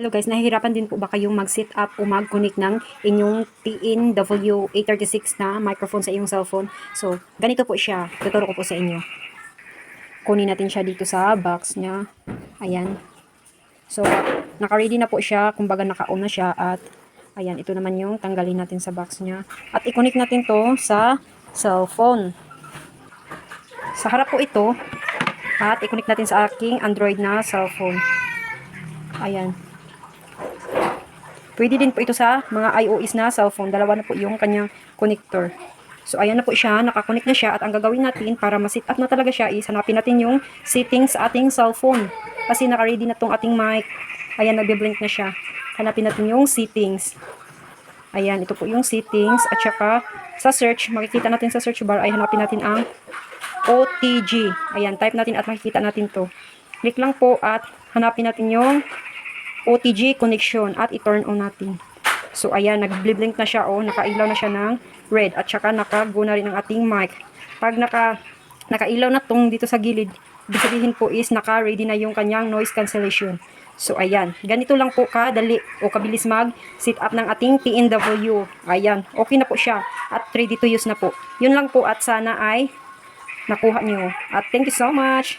Hello guys, nahihirapan din po ba kayong mag-set up o mag-connect ng inyong TN-W836 na microphone sa iyong cellphone? So, ganito po siya. Tuturo ko po sa inyo. Kunin natin siya dito sa box niya. Ayan. So, naka-ready na po siya. Kumbaga naka-on na siya. At, ayan, ito naman yung tanggalin natin sa box niya. At i-connect natin to sa cellphone. Sa harap po ito. At i-connect natin sa aking Android na cellphone. Ayan. Pwede din po ito sa mga iOS na cellphone. Dalawa na po yung kanyang connector. So, ayan na po siya. Nakakonect na siya. At ang gagawin natin para ma-set up na talaga siya is hanapin natin yung settings sa ating cellphone. Kasi naka-ready na tong ating mic. Ayan, nagbe-blink na siya. Hanapin natin yung settings. Ayan, ito po yung settings. At saka sa search, makikita natin sa search bar ay hanapin natin ang OTG. Ayan, type natin at makikita natin to. Click lang po at hanapin natin yung OTG connection at i-turn on natin. So, ayan, nag-blink na siya, oh, nakailaw na siya ng red at saka naka-go na rin ang ating mic. Pag nakailaw na tong dito sa gilid, ibig sabihin po is naka-ready na yung kanyang noise cancellation. So, ayan, ganito lang po kadali o kabilis mag-set up ng ating TNW. Ayan, okay na po siya at ready to use na po. Yun lang po at sana ay nakuha nyo. At thank you so much!